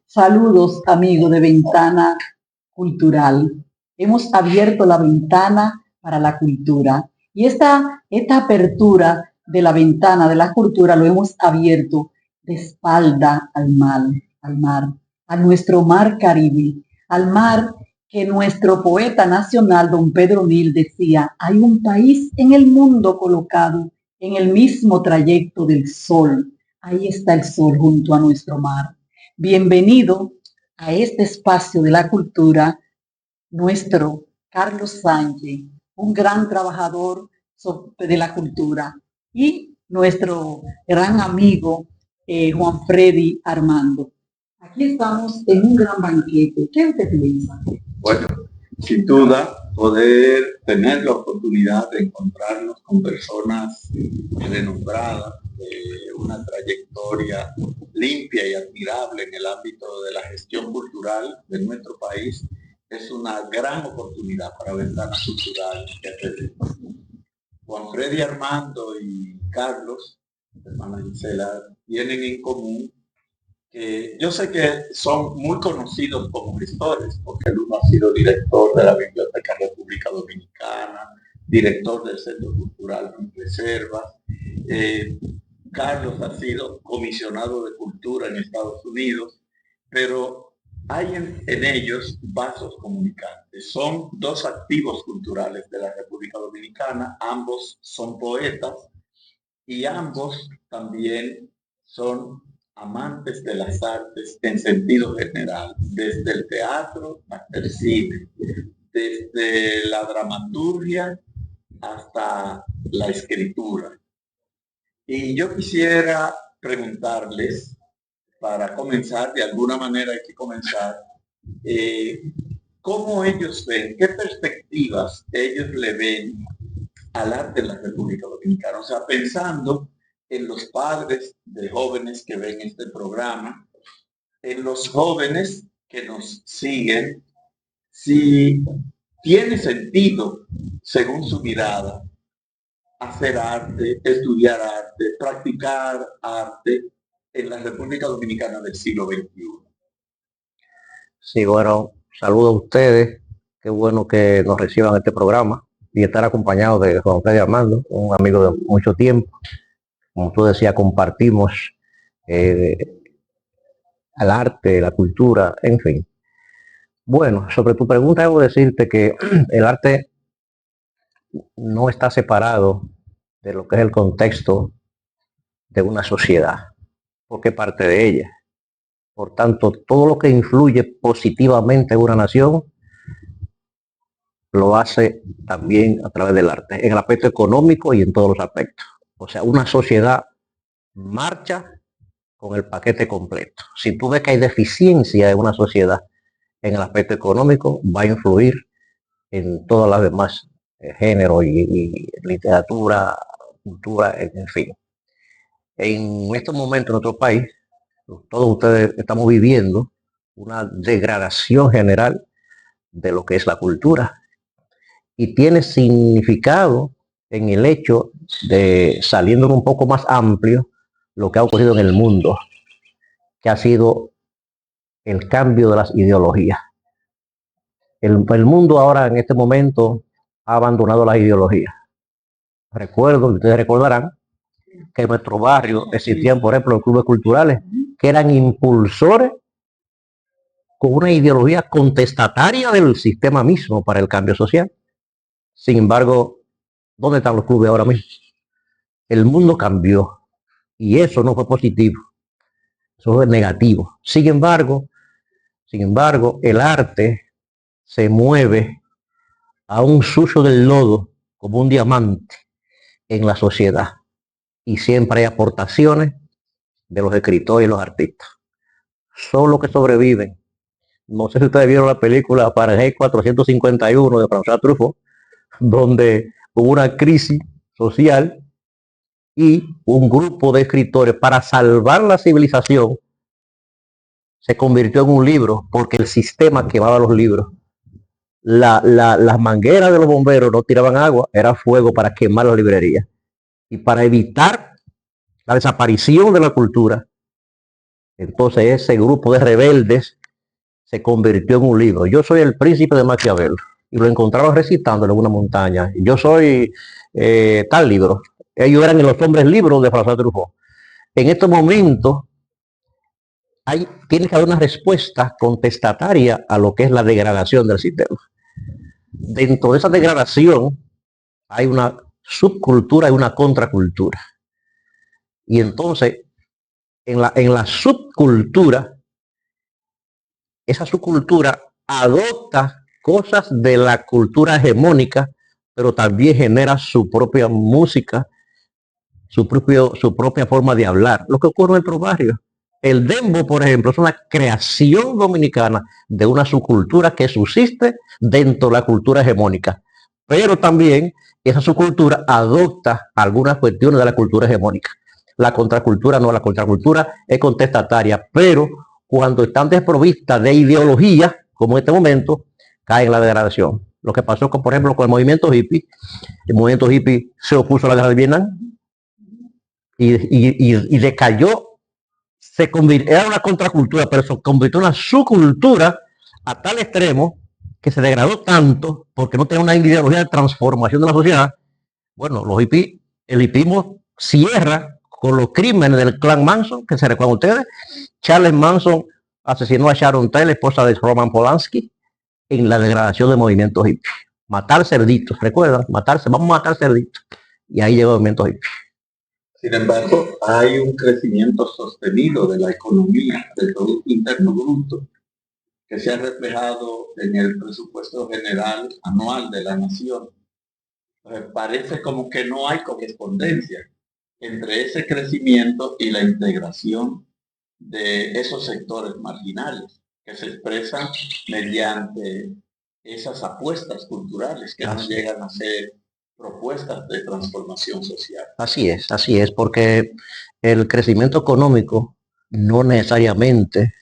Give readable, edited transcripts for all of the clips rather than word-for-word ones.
Saludos, amigos de Ventana Cultural. Hemos abierto la ventana para la cultura y esta apertura de la ventana de la cultura lo hemos abierto de espalda al mar, a nuestro mar Caribe, al mar que nuestro poeta nacional, don Pedro Nil, decía: hay un país en el mundo colocado en el mismo trayecto del sol. Ahí está el sol junto a nuestro mar. Bienvenido a este espacio de la cultura, nuestro Carlos Sánchez, un gran trabajador de la cultura, y nuestro gran amigo Juan Freddy Armando. Aquí estamos en un gran banquete. ¿Qué usted piensa? Bueno, sin duda, poder tener la oportunidad de encontrarnos con personas renombradas, de una trayectoria limpia y admirable en el ámbito de la gestión cultural de nuestro país, es una gran oportunidad para Ventana Cultural. Juan Freddy Armando y Carlos, hermana Gisela, tienen en común que yo sé que son muy conocidos como gestores, porque el uno ha sido director de la Biblioteca República Dominicana, director del Centro Cultural Reservas. Carlos ha sido comisionado de cultura en Estados Unidos, pero hay en ellos vasos comunicantes. Son dos activos culturales de la República Dominicana, ambos son poetas y ambos también son amantes de las artes en sentido general, desde el teatro hasta el cine, desde la dramaturgia hasta la escritura. Y yo quisiera preguntarles, para comenzar, de alguna manera hay que comenzar, ¿cómo ellos ven, qué perspectivas ellos le ven al arte en la República Dominicana? O sea, pensando en los padres de jóvenes que ven este programa, en los jóvenes que nos siguen, si tiene sentido, según su mirada, hacer arte, estudiar arte, practicar arte en la República Dominicana del siglo XXI. Sí, bueno, saludo a ustedes. Qué bueno que nos reciban este programa y estar acompañados de Juan Freddy Armando, un amigo de mucho tiempo. Como tú decías, compartimos el arte, la cultura, en fin. Bueno, sobre tu pregunta debo decirte que el arte no está separado de lo que es el contexto de una sociedad, porque parte de ella. Por tanto, todo lo que influye positivamente en una nación lo hace también a través del arte, en el aspecto económico y en todos los aspectos. O sea, una sociedad marcha con el paquete completo. Si tú ves que hay deficiencia en una sociedad en el aspecto económico, va a influir en todas las demás géneros y literatura, cultura, en fin. En estos momentos en nuestro país, todos ustedes estamos viviendo una degradación general de lo que es la cultura, y tiene significado en el hecho de, saliendo un poco más amplio, lo que ha ocurrido en el mundo, que ha sido el cambio de las ideologías. El mundo ahora en este momento ha abandonado las ideologías. Recuerdo, ustedes recordarán, que en nuestro barrio existían, por ejemplo, los clubes culturales que eran impulsores con una ideología contestataria del sistema mismo para el cambio social. Sin embargo, ¿dónde están los clubes ahora mismo? El mundo cambió y eso no fue positivo, eso fue negativo. Sin embargo, el arte se mueve a un sucio del lodo como un diamante en la sociedad, y siempre hay aportaciones de los escritores y los artistas. Son los que sobreviven. No sé si ustedes vieron la película Fahrenheit 451 de François Truffaut, donde hubo una crisis social y un grupo de escritores, para salvar la civilización, se convirtió en un libro, porque el sistema quemaba los libros. las mangueras de los bomberos no tiraban agua, era fuego para quemar las librerías. Y para evitar la desaparición de la cultura, entonces ese grupo de rebeldes se convirtió en un libro. Yo soy el príncipe de Maquiavelo. Y lo encontraron recitándolo en una montaña. Yo soy tal libro. Ellos eran los hombres libros de François Truffaut. En este momento tiene que haber una respuesta contestataria a lo que es la degradación del sistema. Dentro de esa degradación hay una subcultura y una contracultura. Y entonces, en la subcultura, esa subcultura adopta cosas de la cultura hegemónica, pero también genera su propia música, su propia forma de hablar. Lo que ocurre en nuestros barrios. El dembow, por ejemplo, es una creación dominicana de una subcultura que subsiste dentro de la cultura hegemónica. Pero también esa subcultura adopta algunas cuestiones de la cultura hegemónica. La contracultura no, la contracultura es contestataria, pero cuando están desprovistas de ideología, como en este momento, cae en la degradación. Lo que pasó, por ejemplo, con el movimiento hippie se opuso a la guerra de Vietnam y decayó. Era una contracultura, pero se convirtió en una subcultura a tal extremo que se degradó tanto porque no tenía una ideología de transformación de la sociedad. Bueno, el hipismo cierra con los crímenes del clan Manson, que se recuerdan ustedes. Charles Manson asesinó a Sharon Tate, esposa de Roman Polanski, en la degradación del movimiento hippie. Matar cerditos, ¿recuerdan? Vamos a matar cerditos. Y ahí llegó el movimiento hippie. Sin embargo, hay un crecimiento sostenido de la economía, del Producto Interno Bruto, que se ha reflejado en el presupuesto general anual de la nación. Parece como que no hay correspondencia entre ese crecimiento y la integración de esos sectores marginales que se expresan mediante esas apuestas culturales que no llegan a ser propuestas de transformación social. Así es, porque el crecimiento económico no necesariamente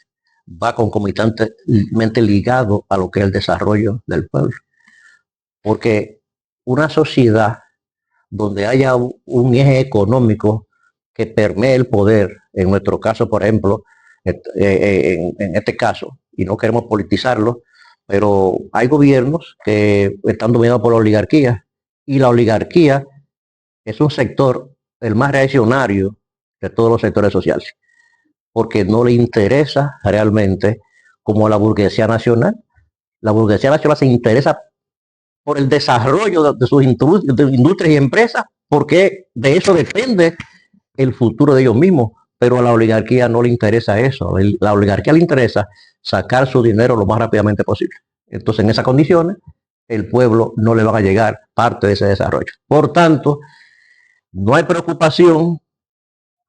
va concomitantemente ligado a lo que es el desarrollo del pueblo. Porque una sociedad donde haya un eje económico que permee el poder, en nuestro caso, por ejemplo, en este caso, y no queremos politizarlo, pero hay gobiernos que están dominados por la oligarquía, y la oligarquía es un sector, el más reaccionario de todos los sectores sociales, porque no le interesa realmente como la burguesía nacional. La burguesía nacional se interesa por el desarrollo de sus industrias y empresas, porque de eso depende el futuro de ellos mismos, pero a la oligarquía no le interesa eso. La oligarquía le interesa sacar su dinero lo más rápidamente posible. Entonces, en esas condiciones, el pueblo no le va a llegar parte de ese desarrollo. Por tanto, no hay preocupación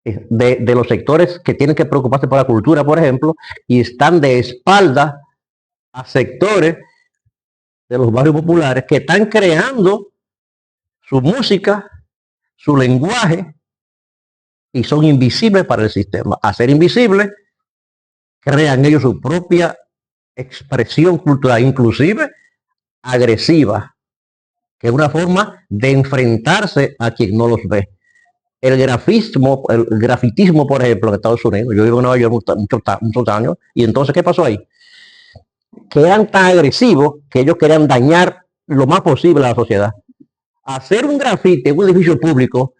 de los sectores que tienen que preocuparse por la cultura, por ejemplo, y están de espalda a sectores de los barrios populares que están creando su música, su lenguaje, y son invisibles para el sistema. A ser invisibles, crean ellos su propia expresión cultural, inclusive agresiva, que es una forma de enfrentarse a quien no los ve. El grafitismo, por ejemplo, en Estados Unidos, yo vivo en Nueva York muchos años, y entonces, ¿qué pasó ahí? Que eran tan agresivos que ellos querían dañar lo más posible a la sociedad. Hacer un grafite en un edificio público,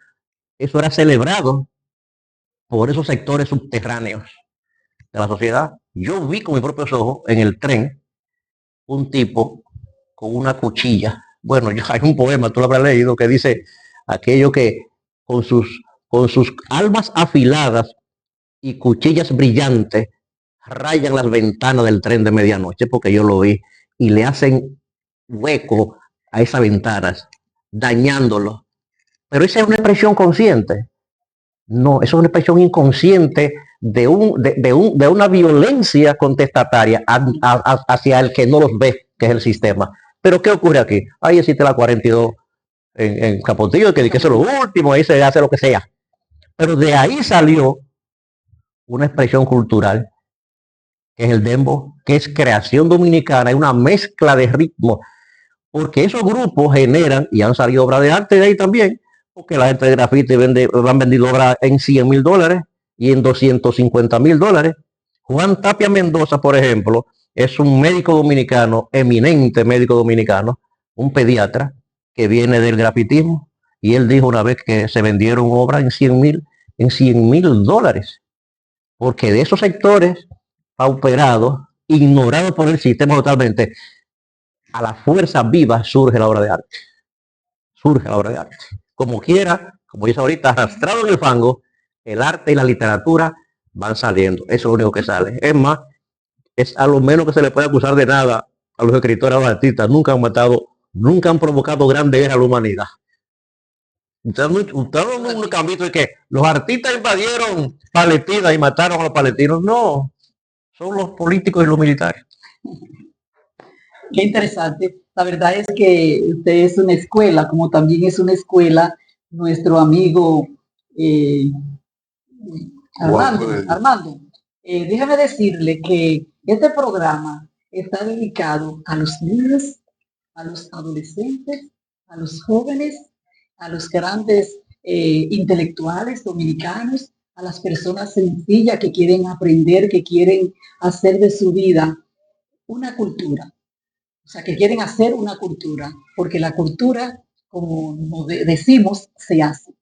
eso era celebrado por esos sectores subterráneos de la sociedad. Yo vi con mis propios ojos en el tren un tipo con una cuchilla. Bueno, hay un poema, tú lo habrás leído, que dice aquello que con sus almas afiladas y cuchillas brillantes rayan las ventanas del tren de medianoche, porque yo lo vi, y le hacen hueco a esas ventanas, dañándolo. Pero esa es una expresión consciente. No, eso es una expresión inconsciente de una violencia contestataria hacia el que no los ve, que es el sistema. Pero ¿qué ocurre aquí? Ahí existe la 42 en Capotillo, que eso es lo último, ahí se hace lo que sea. Pero de ahí salió una expresión cultural que es el dembow, que es creación dominicana, es una mezcla de ritmos, porque esos grupos generan, y han salido obras de arte de ahí también, porque la gente de grafiti han vendido obras en $100,000 y en $250,000. Juan Tapia Mendoza, por ejemplo, es un médico dominicano, eminente médico dominicano, un pediatra que viene del grafitismo, y él dijo una vez que se vendieron obras en $100,000, porque de esos sectores pauperados, ignorados por el sistema totalmente, a la fuerza viva surge la obra de arte. Surge la obra de arte. Como quiera, como dice ahorita, arrastrado en el fango, el arte y la literatura van saliendo. Eso es lo único que sale. Es más, es a lo menos que se le puede acusar de nada a los escritores, a los artistas. Nunca han matado, nunca han provocado grande guerra a la humanidad. Usted nunca han visto que los artistas invadieron Palestina y mataron a los palestinos. No, son los políticos y los militares. Qué interesante. La verdad es que usted es una escuela, como también es una escuela nuestro amigo Armando. Déjame decirle que este programa está dedicado a los niños, a los adolescentes, a los jóvenes, a los grandes intelectuales dominicanos, a las personas sencillas que quieren aprender, que quieren hacer de su vida una cultura. O sea, que quieren hacer una cultura, porque la cultura, como decimos, se hace.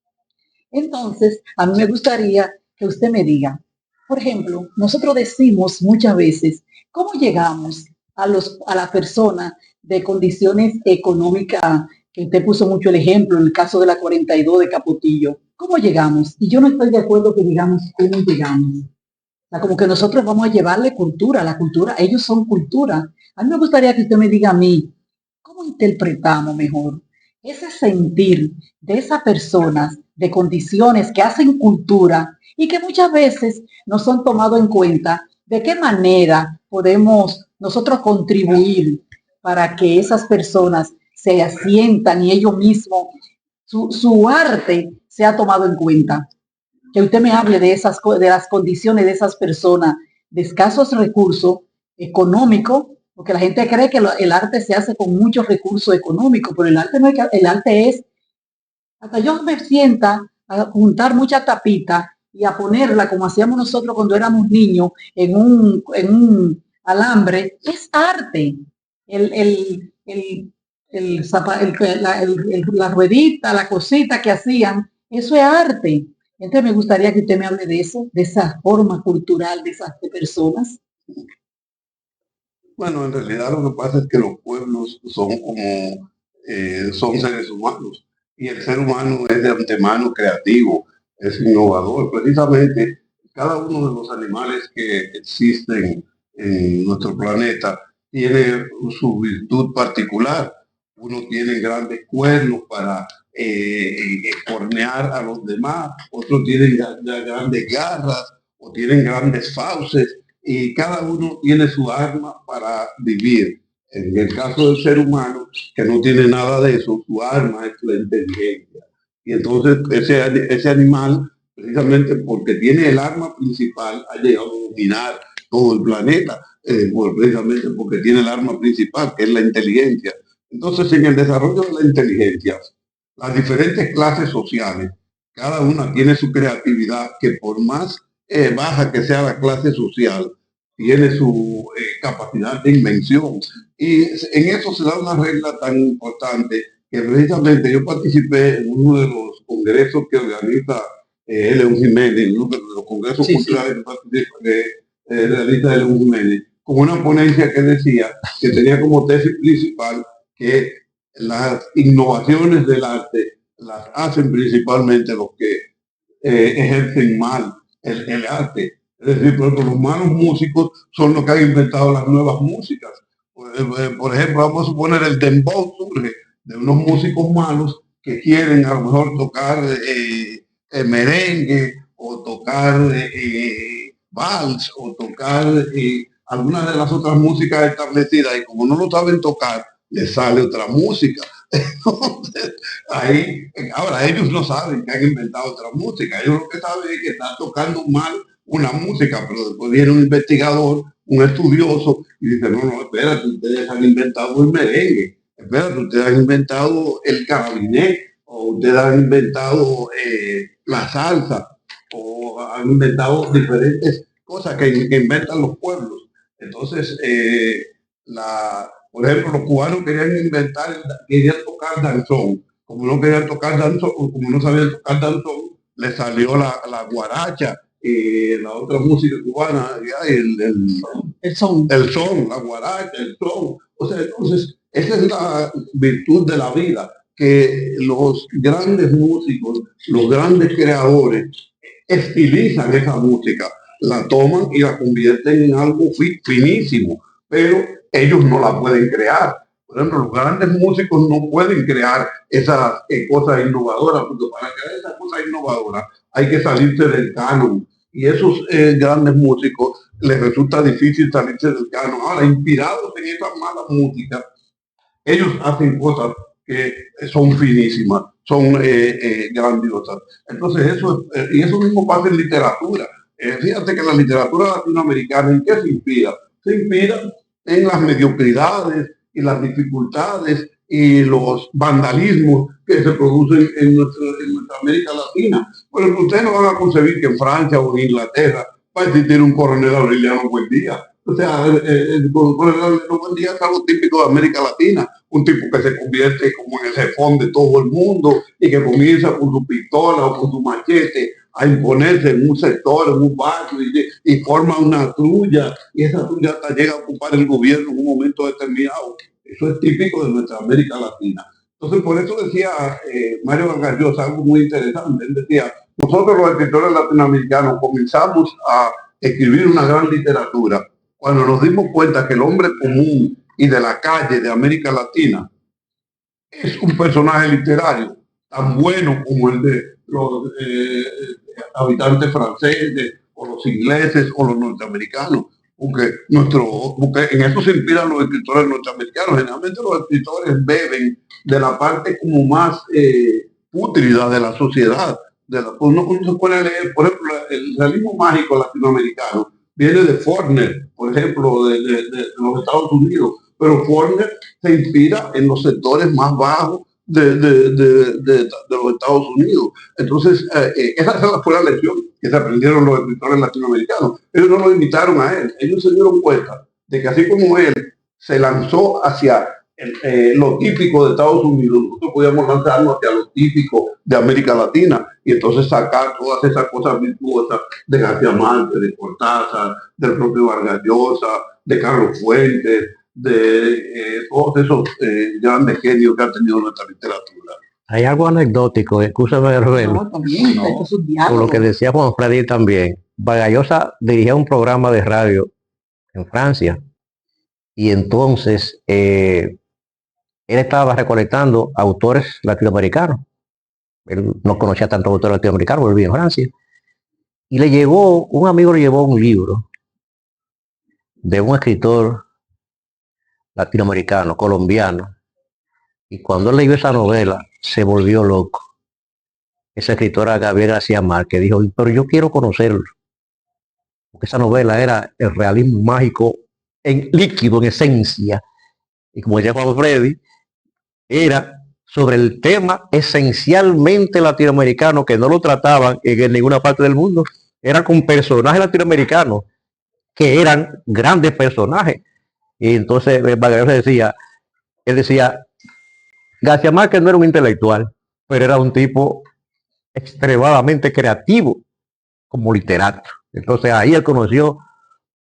Entonces, a mí me gustaría que usted me diga, por ejemplo, nosotros decimos muchas veces, ¿cómo llegamos a la persona de condiciones económicas, que usted puso mucho el ejemplo, en el caso de la 42 de Capotillo? ¿Cómo llegamos? Y yo no estoy de acuerdo que digamos cómo llegamos. O sea, como que nosotros vamos a llevarle cultura, la cultura, ellos son cultura. A mí me gustaría que usted me diga a mí, ¿cómo interpretamos mejor ese sentir de esas personas de condiciones que hacen cultura y que muchas veces no son tomados en cuenta? ¿De qué manera podemos nosotros contribuir para que esas personas se asientan y ellos mismos, su arte sea tomado en cuenta? Que usted me hable de las condiciones de esas personas de escasos recursos económicos, porque la gente cree que el arte se hace con muchos recursos económicos, pero el arte no es, el arte es, hasta yo me sienta a juntar mucha tapita y a ponerla como hacíamos nosotros cuando éramos niños en un alambre, es arte. La ruedita, la cosita que hacían, eso es arte. Entonces me gustaría que usted me hable de eso, de esa forma cultural de esas personas. Bueno, en realidad lo que pasa es que los pueblos son como, son seres humanos, y el ser humano es de antemano creativo, es innovador. Precisamente cada uno de los animales que existen en nuestro planeta tiene su virtud particular. Uno tiene grandes cuernos para cornear a los demás, otros tienen grandes garras o tienen grandes fauces, y cada uno tiene su arma para vivir. En el caso del ser humano, que no tiene nada de eso, su arma es la inteligencia. Y entonces ese animal, precisamente porque tiene el arma principal, ha llegado a dominar todo el planeta, precisamente porque tiene el arma principal, que es la inteligencia. Entonces, en el desarrollo de la inteligencia, las diferentes clases sociales, cada una tiene su creatividad, que por más baja que sea la clase social, tiene su capacidad de invención. Y en eso se da una regla tan importante que precisamente yo participé en uno de los congresos que organiza León Jiménez, uno de los congresos culturales que realiza León Jiménez, con una ponencia que decía que tenía como tesis principal que las innovaciones del arte las hacen principalmente los que ejercen mal el arte. Es decir, por ejemplo, los malos músicos son los que han inventado las nuevas músicas. Por ejemplo, vamos a suponer el dembow surge de unos músicos malos que quieren a lo mejor tocar merengue o tocar vals o tocar algunas de las otras músicas establecidas, y como no lo saben tocar, les sale otra música. Entonces, ahora ellos no saben que han inventado otra música, ellos lo que saben es que están tocando mal una música, pero después viene un investigador, un estudioso, y dice, no, espérate, ustedes han inventado el merengue, espérate, ustedes han inventado el carabiné, o ustedes han inventado la salsa, o han inventado diferentes cosas que inventan los pueblos. Entonces, por ejemplo, los cubanos querían tocar danzón. Como no querían tocar danzón, como no sabían tocar danzón, le salió la guaracha y la otra música cubana, El son. el son, la guaracha, el son. O sea, entonces, esa es la virtud de la vida, que los grandes músicos, los grandes creadores, estilizan esa música, la toman y la convierten en algo finísimo, pero ellos no la pueden crear. Por ejemplo, los grandes músicos no pueden crear esas cosas innovadoras, porque para crear esas cosas innovadoras hay que salirse del canon. Y esos grandes músicos les resulta difícil salirse del canon. Ahora, inspirados en esa mala música, ellos hacen cosas que son finísimas, son grandiosas. Entonces, y eso mismo pasa en literatura. Fíjate que la literatura latinoamericana, ¿en qué se inspira? Se inspira en las mediocridades y las dificultades y los vandalismos que se producen en nuestra América Latina. Por ejemplo, ustedes no van a concebir que en Francia o en Inglaterra va a existir un coronel Aureliano Buendía. O sea, el coronel Aureliano Buendía es algo típico de América Latina, un tipo que se convierte como en el jefón de todo el mundo y que comienza con su pistola o con su machete a imponerse en un sector, en un barrio, y forma una trulla, y esa trulla hasta llega a ocupar el gobierno en un momento determinado. Eso es típico de nuestra América Latina. Entonces, por eso decía Mario Vargas Llosa algo muy interesante. Él decía, nosotros los escritores latinoamericanos comenzamos a escribir una gran literatura cuando nos dimos cuenta que el hombre común y de la calle de América Latina es un personaje literario tan bueno como el de los habitantes franceses o los ingleses o los norteamericanos, porque en eso se inspiran los escritores norteamericanos. Generalmente los escritores beben de la parte como más pútrida de la sociedad. Uno se puede leer, por ejemplo, el realismo mágico latinoamericano viene de Faulkner, por ejemplo, de los Estados Unidos, pero Faulkner se inspira en los sectores más bajos de los Estados Unidos. Entonces, esa fue la lección que se aprendieron los escritores latinoamericanos. Ellos no lo imitaron a él, ellos se dieron cuenta de que así como él se lanzó hacia lo típico de Estados Unidos, nosotros podíamos lanzarnos hacia lo típico de América Latina y entonces sacar todas esas cosas virtuosas de García Márquez, de Cortázar, del propio Vargas Llosa, de Carlos Fuentes, de todos esos grandes genios que ha tenido nuestra literatura. Hay algo anecdótico, escúchame, Rubén, con lo que decía Juan Freddy también. Vargas Llosa dirigía un programa de radio en Francia y entonces él estaba recolectando autores latinoamericanos. Él no conocía tantos autores latinoamericanos, él vivía en Francia. Y un amigo le llevó un libro de un escritor latinoamericano, colombiano. Y cuando él leyó esa novela, se volvió loco. Ese escritor era Gabriel García Márquez, dijo, pero yo quiero conocerlo. Porque esa novela era el realismo mágico en líquido, en esencia. Y como decía Juan Freddy, era sobre el tema esencialmente latinoamericano, que no lo trataban en ninguna parte del mundo. Era con personajes latinoamericanos que eran grandes personajes. Y entonces Vargas él decía, García Márquez no era un intelectual, pero era un tipo extremadamente creativo como literato. Entonces ahí él conoció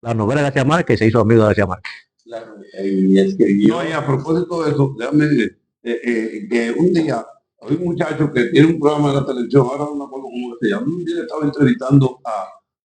la novela de García Márquez y se hizo amigo de García Márquez. Claro, y escribió. No, y a propósito de eso, déjame que un día hay un muchacho que tiene un programa de la televisión, ahora no me acuerdo cómo se llama, un día estaba entrevistando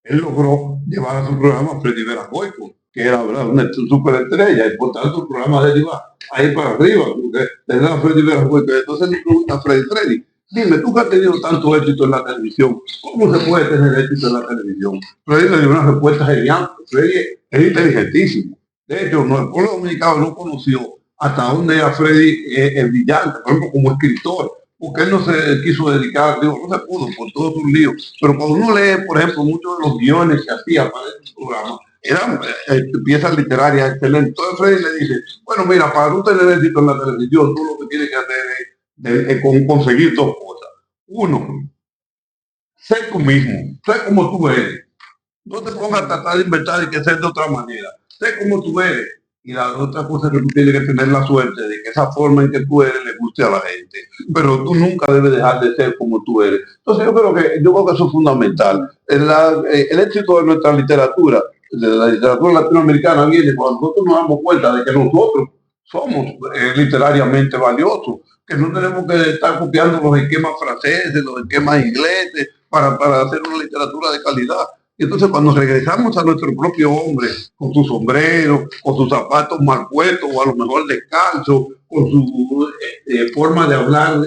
él logró llevar a su programa a Freddy Vera Goico, que era, ¿verdad?, una superestrella, y por tanto el programa de él iba ahí para arriba, porque era Freddy Vera Goico. Entonces le pregunta a Freddy, dime, tú que has tenido tanto éxito en la televisión, ¿cómo se puede tener éxito en la televisión? Freddy le dio una respuesta genial. Freddy es inteligentísimo. De hecho, el pueblo dominicano no conoció hasta dónde era Freddy brillante, por ejemplo, como escritor, porque él no se quiso dedicar, digo, no se pudo por todos sus líos, pero cuando uno lee, por ejemplo, muchos de los guiones que hacía para este programa, eran piezas literarias excelentes. Entonces Freddy le dice, bueno, mira, para tú tener éxito en la televisión, tú lo que tienes que hacer es conseguir dos cosas. Uno, sé tú mismo, sé como tú eres. No te pongas a tratar de inventar y que ser de otra manera. Sé como tú eres. Y la otra cosa es que tú tienes que tener la suerte de que esa forma en que tú eres le guste a la gente. Pero tú nunca debes dejar de ser como tú eres. Entonces yo creo que eso es fundamental. El éxito de nuestra literatura, de la literatura latinoamericana, viene cuando nosotros nos damos cuenta de que nosotros somos literariamente valiosos, que no tenemos que estar copiando los esquemas franceses, los esquemas ingleses, para hacer una literatura de calidad. Y entonces cuando regresamos a nuestro propio hombre, con su sombrero, con sus zapatos mal puestos o a lo mejor descalzo, con su forma de hablar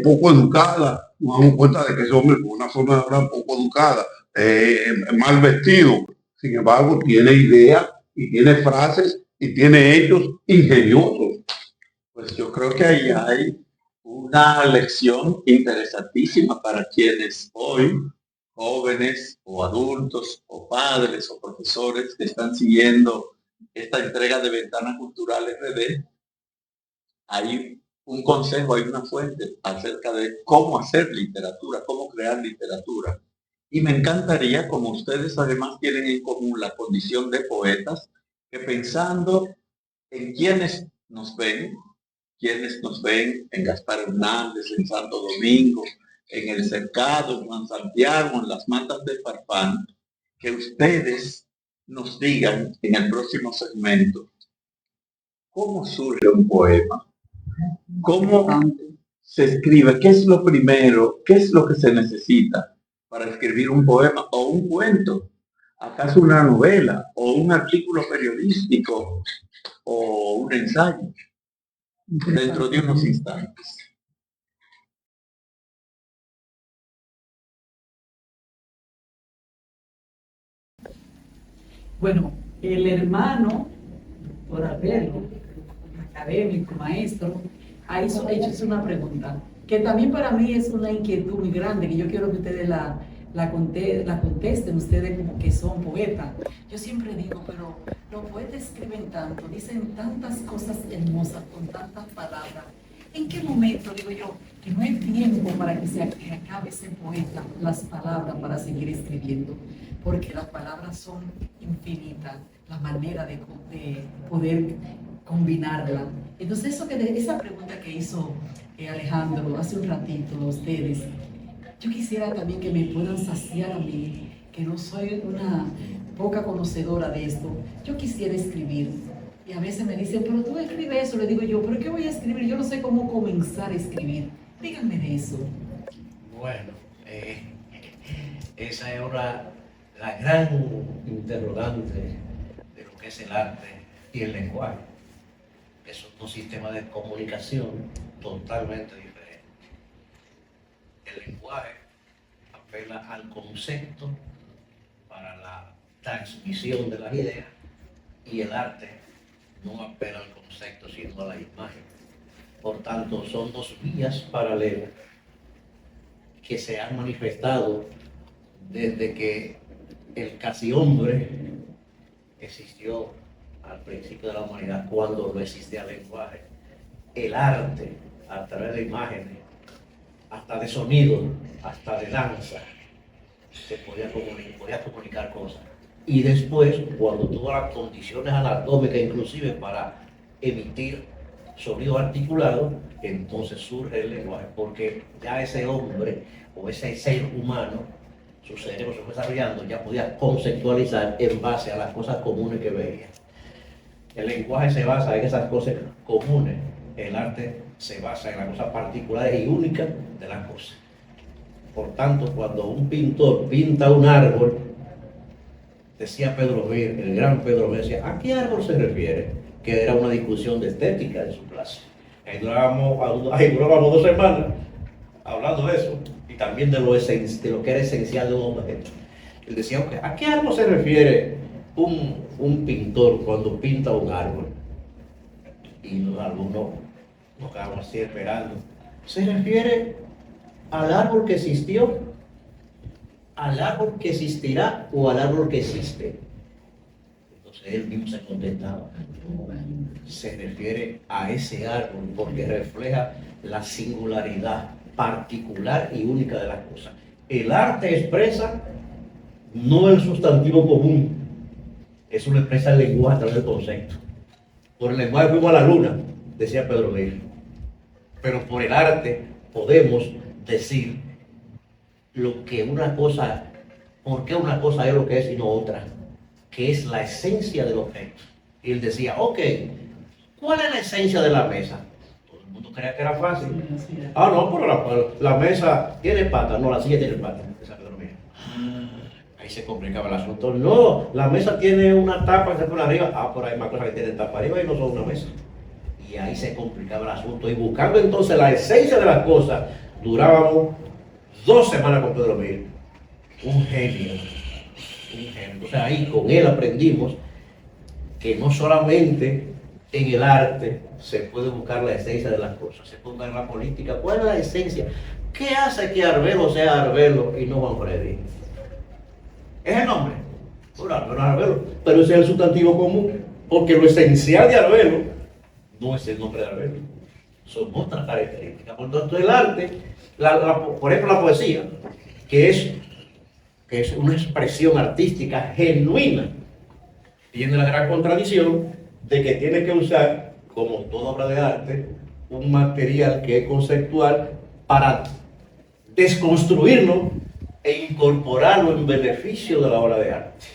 poco educada, nos damos cuenta de que ese hombre con una forma de hablar poco educada, mal vestido, sin embargo tiene ideas y tiene frases y tiene hechos ingeniosos. Pues yo creo que ahí hay una lección interesantísima para quienes hoy, jóvenes o adultos o padres o profesores que están siguiendo esta entrega de Ventana Cultural RD, hay un consejo, hay una fuente acerca de cómo hacer literatura, cómo crear literatura. Y me encantaría, como ustedes además tienen en común la condición de poetas, que pensando en quienes nos ven en Gaspar Hernández, en Santo Domingo, en El Cercado, en Juan Santiago, en las Matas de Farfán, que ustedes nos digan en el próximo segmento cómo surge un poema, cómo se escribe, qué es lo primero, qué es lo que se necesita para escribir un poema o un cuento, acaso una novela o un artículo periodístico o un ensayo, dentro de unos instantes. Bueno, el hermano, por haberlo, académico, maestro, ha hecho una pregunta que también para mí es una inquietud muy grande, que yo quiero que ustedes la contesten, ustedes como que son poetas. Yo siempre digo, pero los poetas escriben tanto, dicen tantas cosas hermosas con tantas palabras. ¿En qué momento, digo yo, que no hay tiempo para que se acabe ese poeta las palabras para seguir escribiendo? Porque las palabras son infinitas, la manera de poder combinarla. Entonces esa pregunta que hizo Alejandro hace un ratito a ustedes, yo quisiera también que me puedan saciar a mí, que no soy una poca conocedora de esto. Yo quisiera escribir. Y a veces me dicen, pero tú escribes eso. Le digo yo, ¿pero qué voy a escribir? Yo no sé cómo comenzar a escribir. Díganme de eso. Bueno, esa es la gran interrogante de lo que es el arte y el lenguaje. Es un sistema de comunicación totalmente diferente. El lenguaje apela al concepto para la transmisión de las ideas y el arte no apela al concepto sino a la imagen. Por tanto, son dos vías paralelas que se han manifestado desde que el casi hombre existió al principio de la humanidad, cuando no existía el lenguaje. El arte, a través de imágenes, hasta de sonido, hasta de danza, se podía comunicar cosas. Y después, cuando tuvo las condiciones anatómicas inclusive para emitir sonido articulado, entonces surge el lenguaje, porque ya ese hombre o ese ser humano, su cerebro se fue desarrollando, ya podía conceptualizar en base a las cosas comunes que veía. El lenguaje se basa en esas cosas comunes, el arte se basa en las cosas particulares y únicas de las cosas. Por tanto, cuando un pintor pinta un árbol, decía Pedro Mir, el gran Pedro Mir, decía, ¿a qué árbol se refiere? Que era una discusión de estética en su clase. Ahí durábamos 2 semanas hablando de eso y también de lo que era esencial de un objeto. Él decía, okay, ¿a qué árbol se refiere un pintor cuando pinta un árbol? Y los alumnos nos quedamos así esperando se refiere al árbol que existió, al árbol que existirá o al árbol que existe. Entonces él mismo se contestaba, se refiere a ese árbol porque refleja la singularidad particular y única de las cosas. El arte expresa no el sustantivo común, eso lo expresa el lenguaje a través del concepto. Por el lenguaje fuimos a la luna, decía Pedro Leir, pero por el arte podemos decir lo que una cosa, por qué una cosa es lo que es y no otra, que es la esencia del objeto. Y él decía, ok, ¿cuál es la esencia de la mesa? Todo el mundo creía que era fácil. Ah, no, pero la mesa tiene patas, no, la silla tiene patas. Ahí se complicaba el asunto. No, la mesa tiene una tapa que se pone arriba. Ah, pero hay más cosas que tienen tapa arriba y no son una mesa. Y ahí se complicaba el asunto. Y buscando entonces la esencia de las cosas, durábamos 2 semanas con Pedro Mir. Un genio. Entonces ahí con él aprendimos que no solamente en el arte se puede buscar la esencia de las cosas, se puede buscar en la política. ¿Cuál es la esencia? ¿Qué hace que Arbelo sea Arbelo y no Juan Freddy? Es el nombre. Bueno, Arbelo es Arbelo, pero ese es el sustantivo común, porque lo esencial de Arbelo no es el nombre de Arbelo, son otras características. Por lo tanto, el arte, por ejemplo, la poesía, que es una expresión artística genuina, tiene la gran contradicción de que tiene que usar, como toda obra de arte, un material que es conceptual para desconstruirlo e incorporarlo en beneficio de la obra de arte.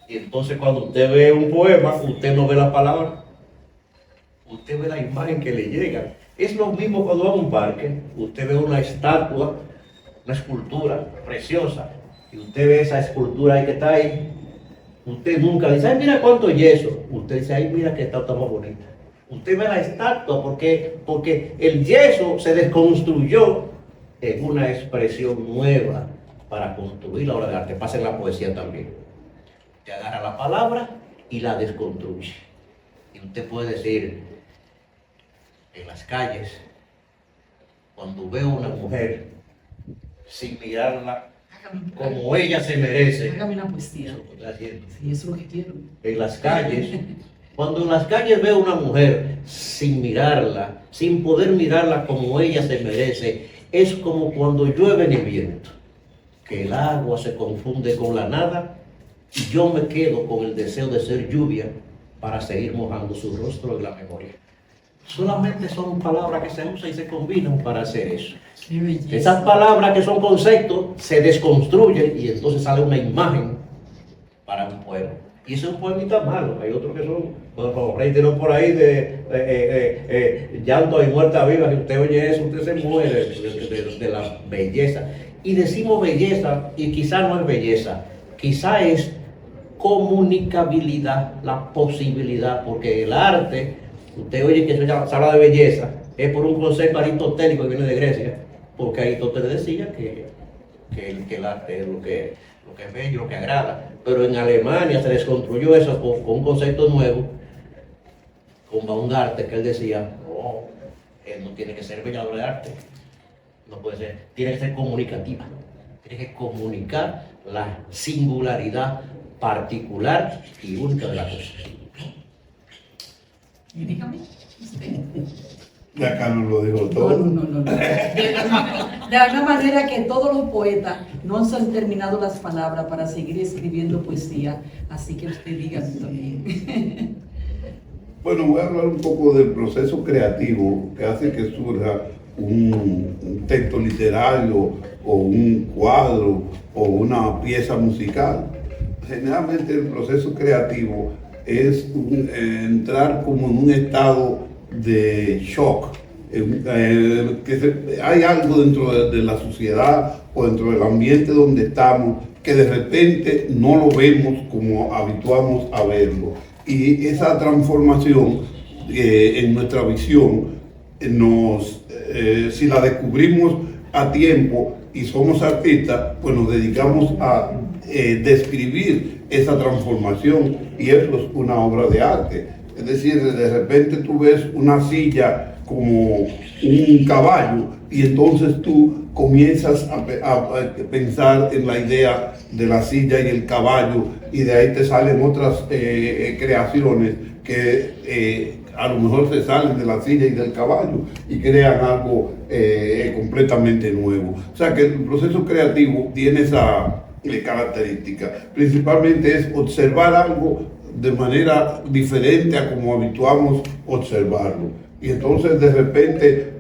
Y entonces cuando usted ve un poema, usted no ve la palabra, usted ve la imagen que le llega. Es lo mismo cuando va a un parque, usted ve una estatua, una escultura preciosa, y usted ve esa escultura ahí que está ahí, usted nunca le dice, ay, mira cuánto yeso. Usted dice, ay, mira qué estatua más bonita. Usted ve la estatua porque el yeso se desconstruyó en una expresión nueva para construir la obra de arte. Pasa en la poesía también. Te agarra la palabra y la desconstruye. Y usted puede decir, en las calles, cuando veo una mujer, sin mirarla como ella se merece. Hágame una poesía. Eso lo estoy haciendo. Sí, eso es lo que quiero. En las calles, cuando en las calles veo una mujer sin mirarla, sin poder mirarla como ella se merece, es como cuando llueve en el viento, que el agua se confunde con la nada y yo me quedo con el deseo de ser lluvia para seguir mojando su rostro en la memoria. Solamente son palabras que se usan y se combinan para hacer eso. Esas palabras que son conceptos se desconstruyen y entonces sale una imagen para un poema. Y ese es un poemita malo. Hay otros que son, como reitero por ahí, de llanto y muerta viva. Si usted oye eso, usted se muere de la belleza. Y decimos belleza, y quizá no es belleza, quizá es comunicabilidad, la posibilidad, porque el arte, usted oye que se habla de belleza, es por un concepto aristotélico que viene de Grecia, porque Aristóteles decía que el arte es lo que es bello, lo que agrada. Pero en Alemania se desconstruyó eso con un concepto nuevo, con Baumgarten, que él decía, no, él no tiene que ser bella obra de arte, no puede ser, tiene que ser comunicativa, tiene que comunicar la singularidad particular y única de la cosa. Y dígame, usted. Ya Carlos lo dijo todo. No. De alguna manera que todos los poetas no se han terminado las palabras para seguir escribiendo poesía, así que usted diga también. Bueno, voy a hablar un poco del proceso creativo que hace que surja un texto literario o un cuadro o una pieza musical. Generalmente el proceso creativo es entrar como en un estado de shock, hay algo dentro de la sociedad o dentro del ambiente donde estamos que de repente no lo vemos como habituamos a verlo, y esa transformación en nuestra visión si la descubrimos a tiempo y somos artistas, pues nos dedicamos a describir esa transformación, y eso es una obra de arte. Es decir, de repente tú ves una silla como un caballo, y entonces tú comienzas a pensar en la idea de la silla y el caballo, y de ahí te salen otras creaciones que a lo mejor se salen de la silla y del caballo y crean algo completamente nuevo. O sea que el proceso creativo tiene esa característica. Principalmente es observar algo de manera diferente a como habituamos observarlo. Y entonces de repente,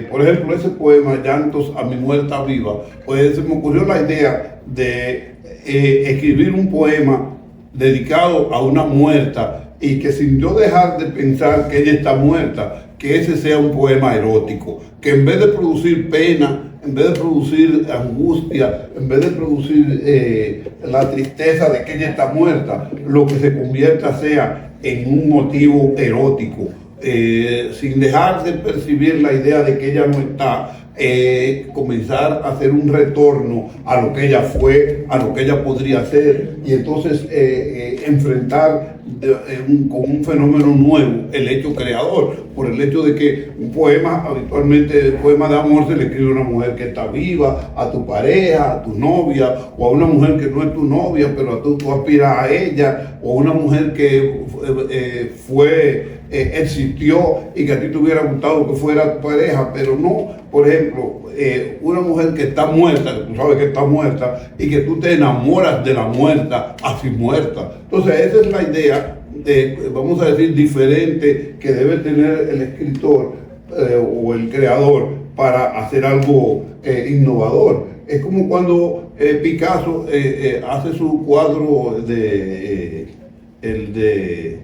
por ejemplo, ese poema, Llantos a mi muerta viva, pues se me ocurrió la idea de escribir un poema dedicado a una muerta, y que sin yo dejar de pensar que ella está muerta, que ese sea un poema erótico, que en vez de producir pena, en vez de producir angustia, en vez de producir la tristeza de que ella está muerta, lo que se convierta sea en un motivo erótico, sin dejar de percibir la idea de que ella no está, comenzar a hacer un retorno a lo que ella fue, a lo que ella podría ser, y entonces enfrentar con un fenómeno nuevo el hecho creador, por el hecho de que un poema, habitualmente el poema de amor se le escribe a una mujer que está viva, a tu pareja, a tu novia, o a una mujer que no es tu novia, pero tú aspiras a ella, o a una mujer que existió y que a ti te hubiera gustado que fuera tu pareja, pero no, por ejemplo, una mujer que está muerta, que tú sabes que está muerta, y que tú te enamoras de la muerta así muerta. Entonces esa es la idea, vamos a decir, diferente que debe tener el escritor o el creador para hacer algo innovador. Es como cuando Picasso hace su cuadro el de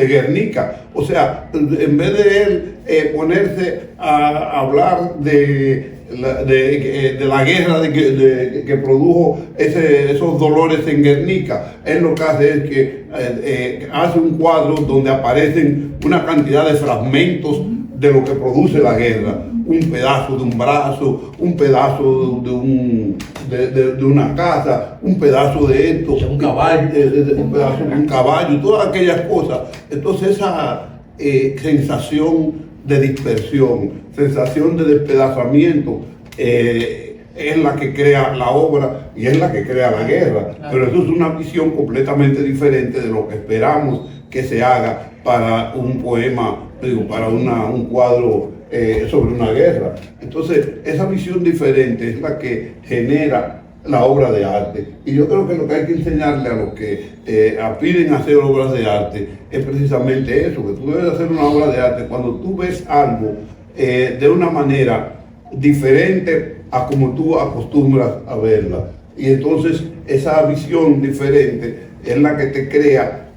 Guernica. O sea, en vez de él ponerse a hablar de la guerra que produjo esos dolores en Guernica, él lo que hace es que hace un cuadro donde aparecen una cantidad de fragmentos de lo que produce la guerra. Un pedazo de un brazo, un pedazo de una casa, un pedazo de esto, un caballo, un pedazo de un caballo, todas aquellas cosas. Entonces esa sensación de dispersión, sensación de despedazamiento, es la que crea la obra y es la que crea la guerra. Claro. Pero eso es una visión completamente diferente de lo que esperamos que se haga para un poema, para un cuadro sobre una guerra. Entonces, esa visión diferente es la que genera la obra de arte. Y yo creo que lo que hay que enseñarle a los que aspiren a hacer obras de arte es precisamente eso, que tú debes hacer una obra de arte cuando tú ves algo de una manera diferente a como tú acostumbras a verla. Y entonces esa visión diferente es la que te crea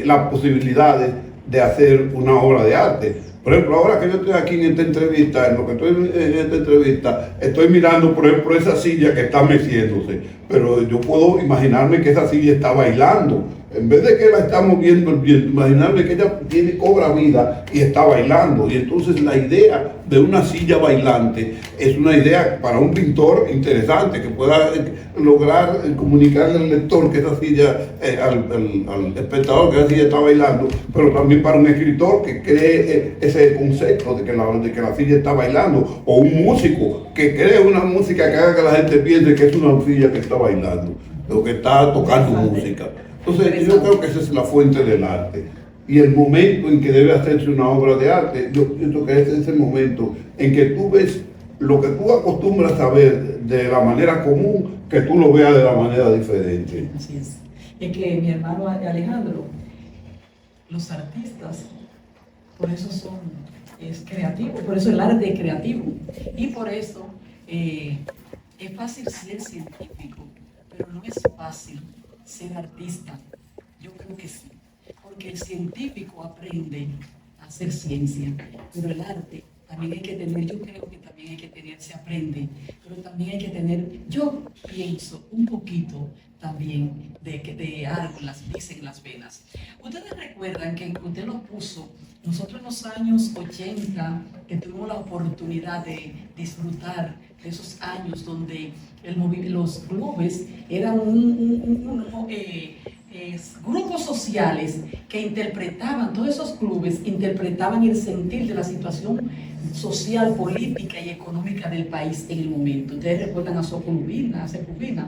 las posibilidades de hacer una obra de arte. Por ejemplo, ahora que yo estoy aquí en esta entrevista, en lo que estoy en esta entrevista, estoy mirando, por ejemplo, esa silla que está meciéndose, pero yo puedo imaginarme que esa silla está bailando. En vez de que la está moviendo el viento, imaginarme que ella cobra vida y está bailando. Y entonces la idea de una silla bailante es una idea para un pintor interesante, que pueda lograr comunicarle al lector que esa silla, al espectador que esa silla está bailando, pero también para un escritor que cree ese concepto de que la silla está bailando, o un músico que cree una música que haga que la gente piense que es una silla que está bailando, o que está tocando música. Entonces yo creo que esa es la fuente del arte. Y el momento en que debe hacerse una obra de arte, yo pienso que ese es el momento en que tú ves lo que tú acostumbras a ver de la manera común, que tú lo veas de la manera diferente. Así es. Es que mi hermano Alejandro, los artistas, por eso es creativo, por eso el arte es creativo. Y por eso es fácil ser científico, pero no es fácil ser artista. Yo creo que sí, porque el científico aprende a hacer ciencia, pero el arte también hay que tener, yo creo que también hay que tener, se aprende, pero también hay que tener, yo pienso un poquito también de algo, dicen las venas. Ustedes recuerdan que usted lo puso, nosotros en los años 80, que tuvimos la oportunidad de disfrutar de esos años donde los clubes eran grupos sociales que interpretaban, todos esos clubes interpretaban el sentir de la situación social, política y económica del país en el momento. Ustedes recuerdan a Sepulveda,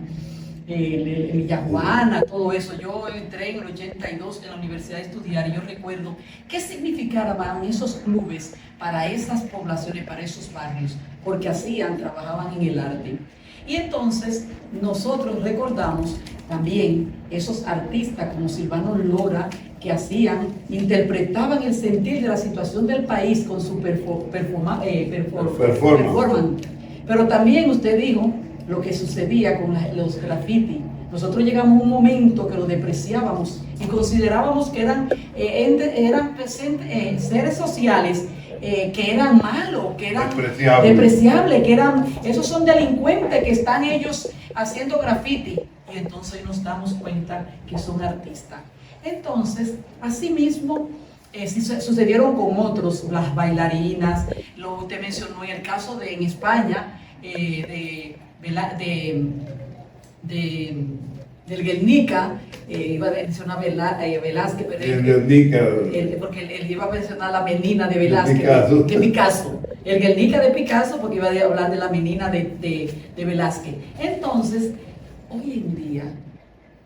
Villajuana, todo eso. Yo entré en el 82 en la universidad a estudiar y yo recuerdo qué significaban esos clubes para esas poblaciones, para esos barrios, porque trabajaban en el arte. Y entonces nosotros recordamos también esos artistas como Silvano Lora que interpretaban el sentir de la situación del país con su performance. Pero también usted dijo lo que sucedía con los graffiti. Nosotros llegamos a un momento que lo despreciábamos y considerábamos que eran seres sociales que eran malos, que eran despreciables, esos son delincuentes que están ellos haciendo graffiti. Y entonces nos damos cuenta que son artistas. Entonces, asimismo, sucedieron con otros, las bailarinas, usted mencionó en el caso en España, del Guernica, iba a mencionar Velázquez, porque él iba a mencionar la menina de Velázquez, de Picasso. El Guernica de Picasso, porque iba a hablar de la menina de Velázquez. Entonces, hoy en día,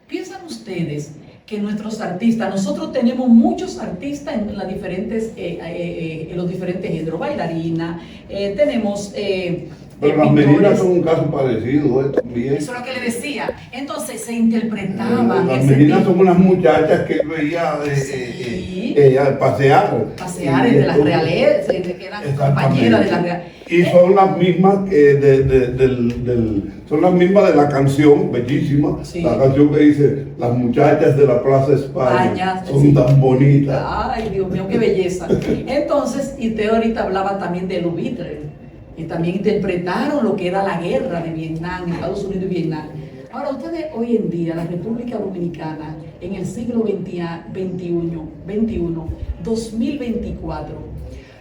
¿piensan ustedes que nuestros artistas, nosotros tenemos muchos artistas en los diferentes géneros, bailarina, tenemos pero las meninas son un caso parecido también. Eso es lo que le decía. Entonces se interpretaba. Las meninas son unas muchachas que él veía pasear. Pasear entre las realezas, que eran compañeras de la realeza. Y son las mismas son las mismas de la canción, bellísima, sí. La canción que dice, las muchachas de la Plaza España son tan bonitas. Ay, Dios mío, qué belleza. Entonces, y usted ahorita hablaba también de Lubitrer, y también interpretaron lo que era la guerra de Vietnam, Estados Unidos y Vietnam. Ahora, ustedes hoy en día, la República Dominicana, en el siglo XXI, 2024,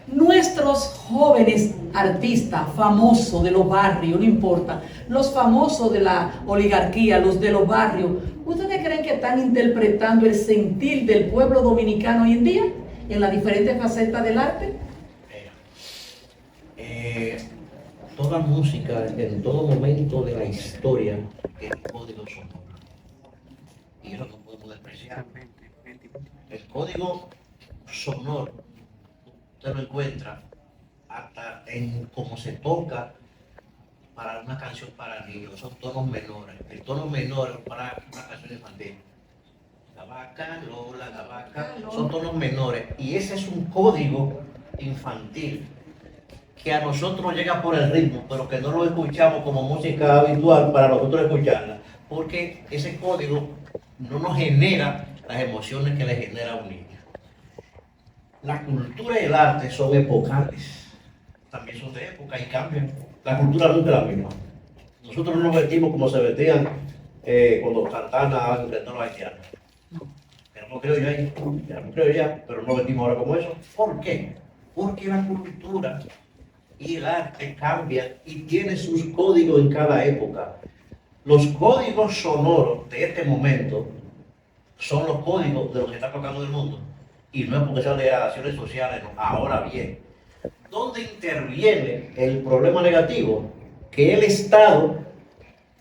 nuestros jóvenes artistas famosos de los barrios, no importa, los famosos de la oligarquía, los de los barrios, ¿ustedes creen que están interpretando el sentir del pueblo dominicano hoy en día en las diferentes facetas del arte? Toda música, en todo momento de la historia, tiene código sonoro. Y eso no podemos despreciar. El código sonoro, usted lo encuentra hasta en cómo se toca para una canción para niños. Son tonos menores. El tono menor para una canción infantil. La vaca, Lola, la vaca, son tonos menores. Y ese es un código infantil que a nosotros llega por el ritmo, pero que no lo escuchamos como música habitual para nosotros escucharla, porque ese código no nos genera las emociones que le genera a un niño. La cultura y el arte son epocales, también son de época y cambian. La cultura nunca es la misma. Nosotros no nos vestimos como se vestían cuando Santana inventó a los haitianos. Éramos criollos, pero no vestimos ahora como eso. ¿Por qué? Porque la cultura y el arte cambian y tiene sus códigos en cada época. Los códigos sonoros de este momento son los códigos de lo que está tocando en el mundo. Y no es porque sean degradaciones sociales, no. Ahora bien, ¿dónde interviene el problema negativo? Que el Estado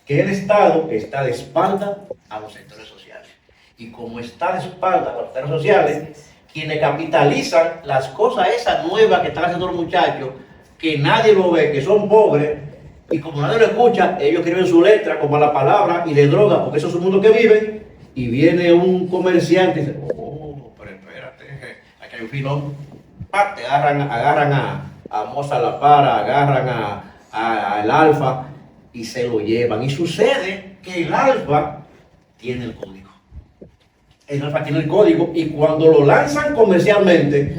está de espalda a los sectores sociales. Y como está de espalda a los sectores sociales, quienes capitalizan las cosas esas nuevas que están haciendo los muchachos, que nadie lo ve, que son pobres, y como nadie lo escucha, ellos escriben su letra como la palabra y le droga, porque eso es un mundo que vive, y viene un comerciante y dice, oh, pero espérate, aquí hay un filón, te agarran a Mozart La Para, agarran a el Alfa y se lo llevan. Y sucede que el Alfa tiene el código. El Alfa tiene el código y cuando lo lanzan comercialmente,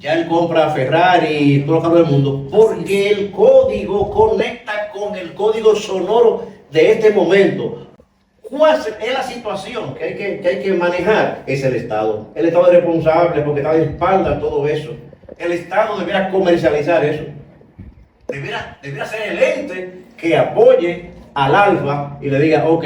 ya él compra Ferrari y todo lo carros del mundo, porque el código conecta con el código sonoro de este momento. ¿Cuál es la situación que hay que manejar? Es el Estado. El Estado es responsable porque está de espalda todo eso. El Estado debería comercializar eso. Debería ser el ente que apoye al Alfa y le diga, ok,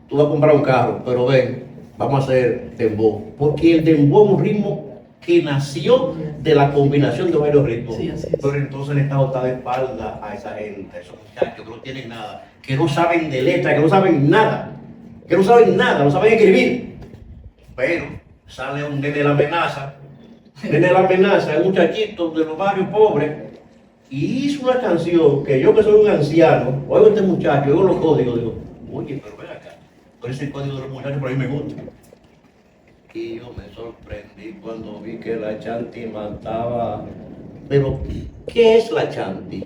tú vas a comprar un carro, pero ven, vamos a hacer dembow, porque el dembow es un ritmo que nació de la combinación de varios ritmos. Sí, así es. Pero entonces el Estado está de espalda a esa gente, a esos muchachos que no tienen nada, que no saben de letra, que no saben nada, no saben escribir. Pero sale un nene de la amenaza, un muchachito de los barrios pobres, y hizo una canción que yo que soy un anciano, oigo a este muchacho, oigo los códigos, digo, oye, pero ven acá, pero ese código de los muchachos por ahí me gusta. Y yo me sorprendí cuando vi que la Chanti mataba. Pero, ¿qué es la Chanti?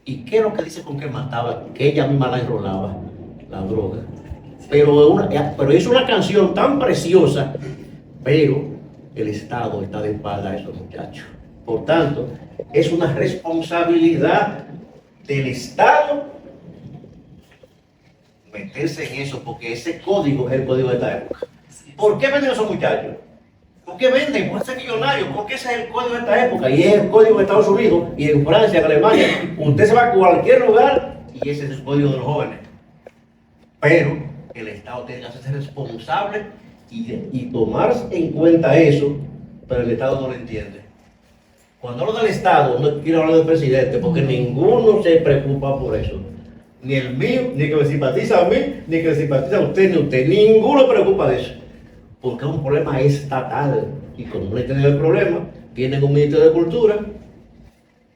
¿Y qué es lo que dice con que mataba? Que ella misma la enrolaba, la droga. Pero es una canción tan preciosa, pero el Estado está de espalda a esos muchachos. Por tanto, es una responsabilidad del Estado meterse en eso, porque ese código es el código de esta época. ¿Por qué venden esos muchachos? ¿Por qué venden? ¿Por ser millonarios? Porque ese es el código de esta época y es el código de Estados Unidos y en Francia, en Alemania. Usted se va a cualquier lugar y ese es el código de los jóvenes. Pero el Estado tiene que hacerse responsable y tomar en cuenta eso, pero el Estado no lo entiende. Cuando hablo del Estado, no quiero hablar del presidente, porque ninguno se preocupa por eso. Ni el mío, ni que me simpatiza a mí, ni que me simpatiza a usted, ni usted. Ninguno se preocupa de eso. Porque es un problema estatal. Y como no entienden el problema, tienen un Ministerio de Cultura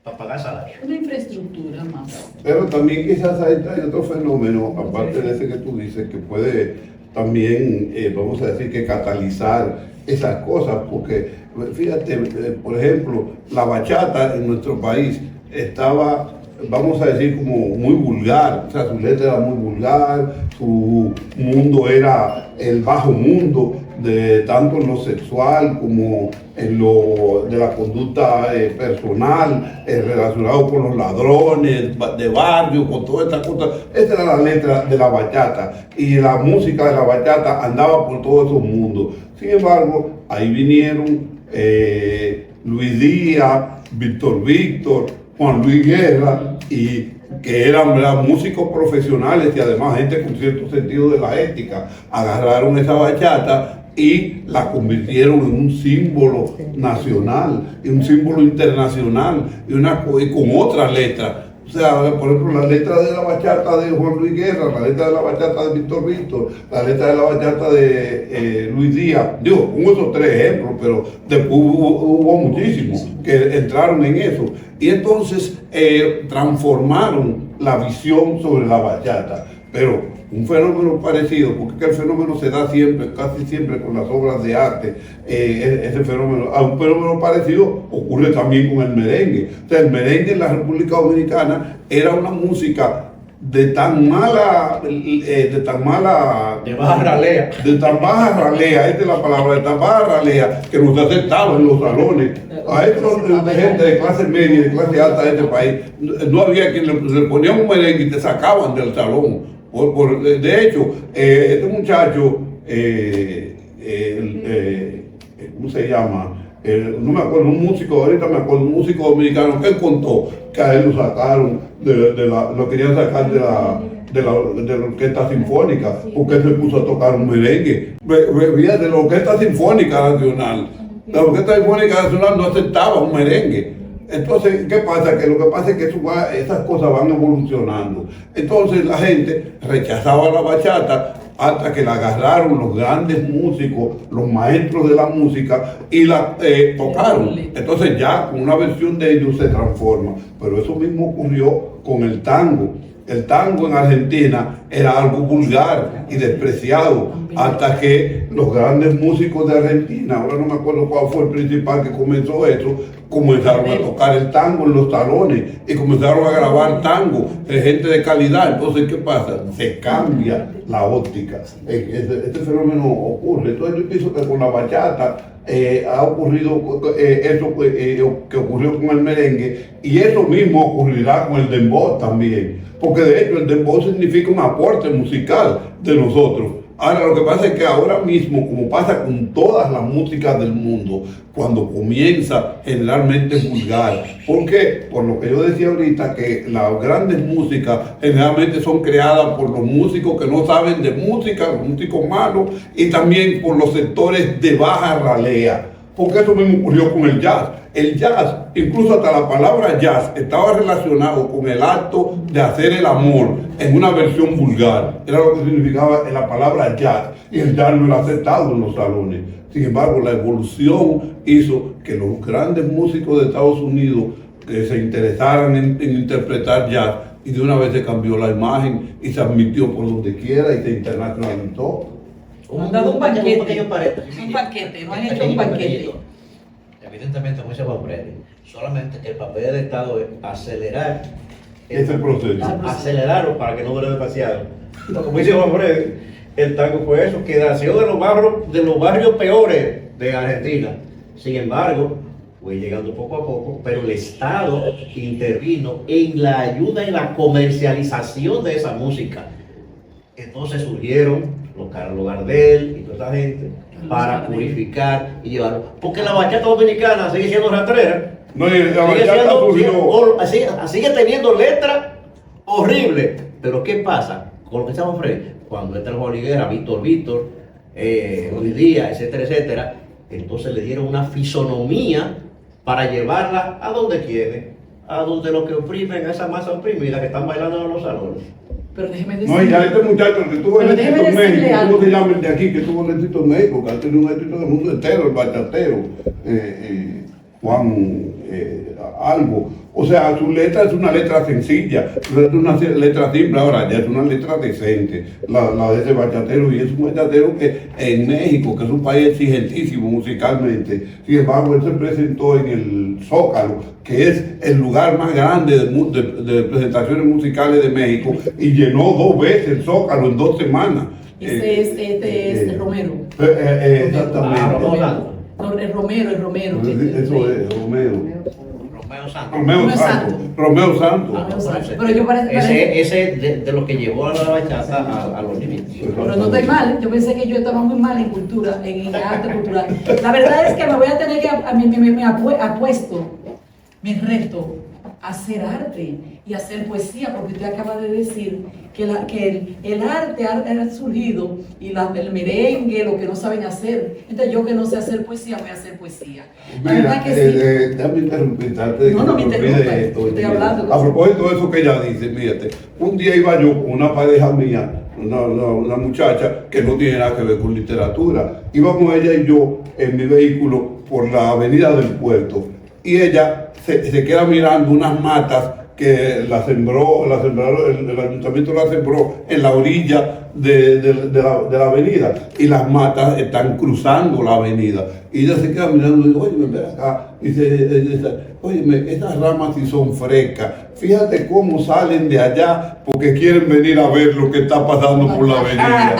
para pagar salario. Una infraestructura más. Pero también quizás hay otro fenómeno, aparte de ese que tú dices, que puede también, vamos a decir, que catalizar esas cosas, porque fíjate, por ejemplo, la bachata en nuestro país estaba, vamos a decir, como muy vulgar, o sea, su letra era muy vulgar, su mundo era el bajo mundo, de tanto en lo sexual como en lo de la conducta personal, relacionado con los ladrones de barrio, con todas estas cosas. Esa era la letra de la bachata y la música de la bachata andaba por todos esos mundos. Sin embargo, ahí vinieron Luis Díaz, Víctor, Juan Luis Guerra, y que eran, ¿verdad?, músicos profesionales y además gente con cierto sentido de la ética, agarraron esa bachata y la convirtieron en un símbolo nacional, en un símbolo internacional y con otras letras. O sea, por ejemplo, la letra de la bachata de Juan Luis Guerra, la letra de la bachata de Víctor, la letra de la bachata de Luis Díaz. Digo, pongo esos tres ejemplos, pero después hubo muchísimos que entraron en eso. Y entonces transformaron la visión sobre la bachata. Pero un fenómeno parecido, porque el fenómeno se da siempre, casi siempre con las obras de arte, ese fenómeno, un fenómeno parecido ocurre también con el merengue. O sea, el merengue en la República Dominicana era una música de tan baja ralea, esta es la palabra, de tan baja ralea, que no se aceptaba en los salones. A estos gente de clase media y de clase alta de este país, no había quien le ponían un merengue y te sacaban del salón. De hecho, este muchacho, ¿cómo se llama? No me acuerdo, un músico, ahorita me acuerdo, un músico dominicano que él contó que a él lo sacaron, lo querían sacar de la Orquesta Sinfónica, porque él se puso a tocar un merengue. Fíjate, la Orquesta Sinfónica Nacional, no aceptaba un merengue. Entonces, ¿qué pasa? Que lo que pasa es que esas cosas van evolucionando. Entonces la gente rechazaba la bachata hasta que la agarraron los grandes músicos, los maestros de la música, y la tocaron. Entonces ya con una versión de ellos se transforma. Pero eso mismo ocurrió con el tango. El tango en Argentina era algo vulgar y despreciado, hasta que los grandes músicos de Argentina, ahora no me acuerdo cuál fue el principal que comenzó eso, comenzaron a tocar el tango en los salones y comenzaron a grabar tango de gente de calidad. Entonces, ¿qué pasa? Se cambia la óptica. Este fenómeno ocurre. Entonces, yo pienso que con la bachata ha ocurrido eso que ocurrió con el merengue, y eso mismo ocurrirá con el dembow también. Porque de hecho el dembow significa un aporte musical de nosotros. Ahora, lo que pasa es que ahora mismo, como pasa con todas las músicas del mundo, cuando comienza generalmente es vulgar. ¿Por qué? Por lo que yo decía ahorita, que las grandes músicas generalmente son creadas por los músicos que no saben de música, los músicos malos, y también por los sectores de baja ralea. Porque eso mismo ocurrió con el jazz. El jazz, incluso hasta la palabra jazz, estaba relacionado con el acto de hacer el amor en una versión vulgar. Era lo que significaba la palabra jazz. Y el jazz no era aceptado en los salones. Sin embargo, la evolución hizo que los grandes músicos de Estados Unidos se interesaran en interpretar jazz, y de una vez se cambió la imagen y se admitió por donde quiera y se internacionalizó. Han dado un banquete. pequeño paréntesis. Un banquete, no han hecho un banquete. Evidentemente, como dice Juan Freddy, solamente el papel del Estado es acelerar Ese proceso. acelerarlo para que no dure demasiado. Como dice Juan Freddy, el tango fue eso, que nació de los barrios peores de Argentina. Sin embargo, fue llegando poco a poco, pero el Estado intervino en la ayuda y la comercialización de esa música. Entonces surgieron los Carlos Gardel y toda esa gente para purificar y llevarlo. Porque la bachata dominicana sigue siendo rastrera. No, y la Sigue bachata surgió. sigue teniendo letras horribles. Pero ¿qué pasa? Con lo que estamos Freddy, cuando entra Juan Liguera, Víctor, Luis Díaz, etcétera, etcétera, entonces le dieron una fisonomía para llevarla a donde quieren, a donde lo que oprimen, a esa masa oprimida que están bailando en los salones. Pero déjeme No, decirle. y ya este muchacho que tuvo el Pero éxito en déjeme decirle México, algo. ¿cómo se llama el de aquí que tuvo el éxito en México? Que ha tenido un éxito en el mundo entero, el bachatero, Juan algo. O sea, su letra es una letra sencilla, es una letra simple, ahora ya es una letra decente, la de ese bachatero, y es un bachatero que en México, que es un país exigentísimo musicalmente, sin embargo, él se presentó en el Zócalo, que es el lugar más grande de presentaciones musicales de México, y llenó 2 veces el Zócalo en 2 semanas. Este es Romero. Exactamente. No, el Romero. Eso es, Romeo. Romeo Santos. Romeo Santos. Pero yo parece. Ese de los que llevó a la bachata a los límites. Pero no estoy mal, yo pensé que yo estaba muy mal en cultura, en arte cultural. La verdad es que me voy a tener que, me apuesto, me reto a hacer arte y hacer poesía, porque usted acaba de decir que el arte ha surgido y el merengue, lo que no saben hacer. Entonces yo que no sé hacer poesía, voy a hacer poesía. La Mira, verdad que sí. déjame interrumpirte antes de No, que no me olvide interrumpa, esto. estoy hablando. A propósito de eso que ella dice, fíjate, un día iba yo con una pareja mía, una muchacha que no tiene nada que ver con literatura. Íbamos ella y yo en mi vehículo por la avenida del puerto, y ella se queda mirando unas matas que el ayuntamiento la sembró en la orilla de la avenida, y las matas están cruzando la avenida, y ella se queda mirando y dice, oye, ven acá, y dice, oye, estas ramas sí son frescas, fíjate cómo salen de allá porque quieren venir a ver lo que está pasando por la avenida.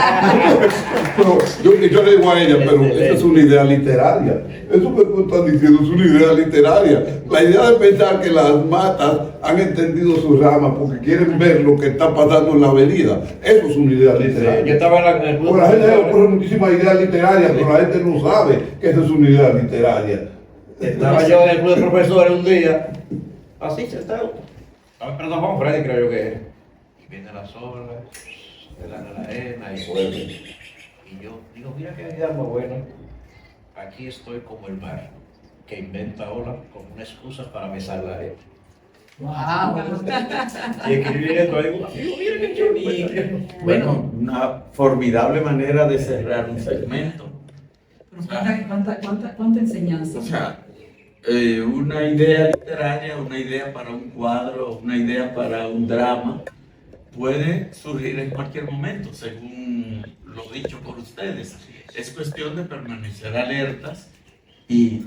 Pero yo le digo a ella, pero esa es una idea literaria. Eso que tú estás diciendo es una idea literaria. La idea de pensar que las matas han extendido sus ramas porque quieren ver lo que está pasando en la avenida, eso es una idea literaria. Yo estaba en el Por la gente le ocurre muchísimas ideas literarias, pero la gente no sabe que eso es una idea literaria. Estaba yo en el club de profesores un día, así sentado. Perdón, Juan Freddy creo yo que es. Y viene las olas, la arena y vuelve. Y yo digo, mira qué vida más buena. Aquí estoy como el mar, que inventa olas como una excusa para besar la arena. Wow. Y escribí esto ahí, digo, mira qué chulo. Bueno, una formidable manera de cerrar un segmento. ¿Cuánta enseñanza? O sea, una idea literaria, una idea para un cuadro, una idea para un drama, puede surgir en cualquier momento, según lo dicho por ustedes. Es cuestión de permanecer alertas y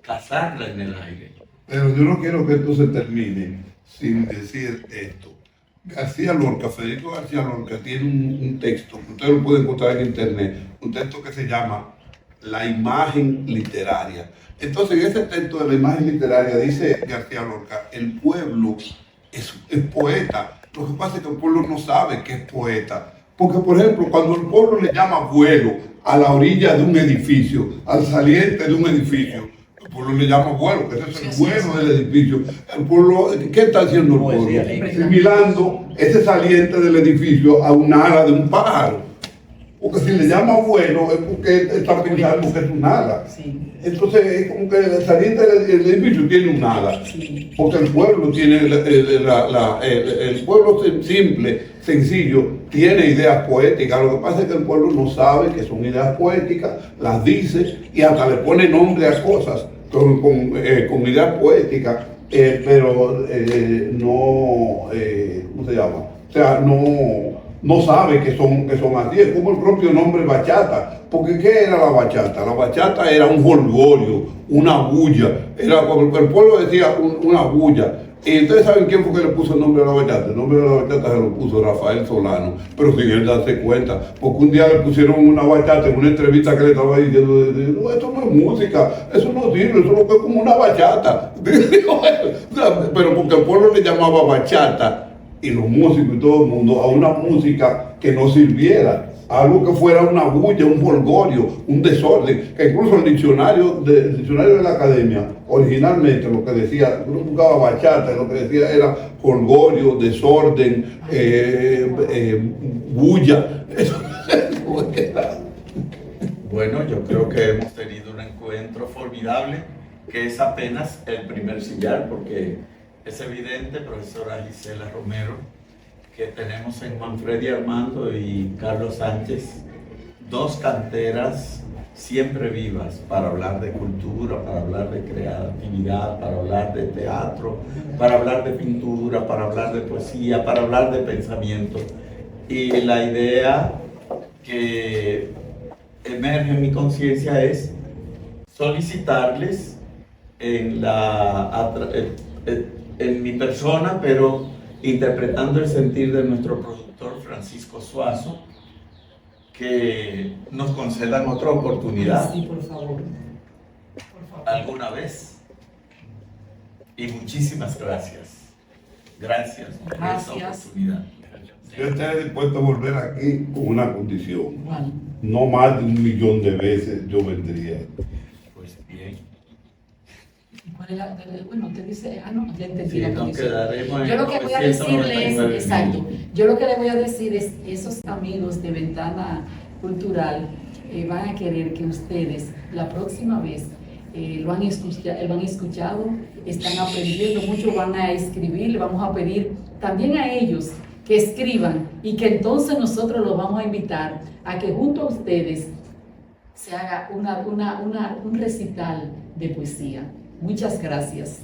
cazarla en el aire. Pero yo no quiero que esto se termine sin decir esto. Federico García Lorca tiene un texto que ustedes lo pueden encontrar en internet, un texto que se llama La imagen literaria. Entonces, en ese texto de la imagen literaria dice García Lorca, el pueblo es poeta. Lo que pasa es que el pueblo no sabe que es poeta, Porque, por ejemplo, cuando el pueblo le llama vuelo a la orilla de un edificio, al saliente de un edificio, el pueblo le llama vuelo, que ese es el vuelo del edificio. El pueblo, ¿qué está haciendo el pueblo? Asimilando ese saliente del edificio a un ala de un pájaro. Porque si le llama vuelo es porque está pensando que es un ala. Sí. Entonces es como que el saliente del edificio tiene un ala. Sí. Porque el pueblo tiene, el pueblo simple, sencillo, tiene ideas poéticas. Lo que pasa es que el pueblo no sabe que son ideas poéticas, las dice y hasta le pone nombre a cosas con ideas poéticas, pero no, ¿cómo se llama? O sea, no sabe que son así. Es como el propio nombre bachata. Porque ¿qué era la bachata? La bachata era un jolgorio, una bulla. Era como el pueblo decía una bulla. Y ustedes saben quién fue que le puso el nombre a la bachata. El nombre de la bachata se lo puso Rafael Solano, pero sin él darse cuenta. Porque un día le pusieron una bachata en una entrevista que le estaba diciendo, no, esto no es música, eso no sirve, eso lo que es como una bachata. Pero porque el pueblo le llamaba bachata, y los músicos y todo el mundo, a una música que no sirviera, algo que fuera una bulla, un jolgorio, un desorden, que incluso el diccionario de la academia, originalmente lo que decía, uno buscaba bachata, lo que decía era jolgorio, desorden, bulla. Bueno, yo creo que hemos tenido un encuentro formidable, que es apenas el primer sillar, porque es evidente, profesora Gisela Romero, que tenemos en Manfredi Armando y Carlos Sánchez dos canteras siempre vivas para hablar de cultura, para hablar de creatividad, para hablar de teatro, para hablar de pintura, para hablar de poesía, para hablar de pensamiento. Y la idea que emerge en mi conciencia es solicitarles en mi persona, pero interpretando el sentir de nuestro productor Francisco Suazo, que nos concedan otra oportunidad. Sí, por favor. Alguna vez. Y muchísimas gracias. Gracias por esta oportunidad. Yo estaría dispuesto a volver aquí con una condición. ¿Cuál? No más de 1.000.000 de veces yo vendría. Pues bien. ¿Cuál es la, bueno, usted dice, no, ya entendí Sí, la nos condición. quedaremos en Yo lo que voy a decirle es, 999.000. exacto, yo lo que le voy a decir es, esos amigos de Ventana Cultural van a querer que ustedes la próxima vez lo han escuchado, están aprendiendo mucho, van a escribir, le vamos a pedir también a ellos que escriban y que entonces nosotros los vamos a invitar a que junto a ustedes se haga un recital de poesía. Muchas gracias.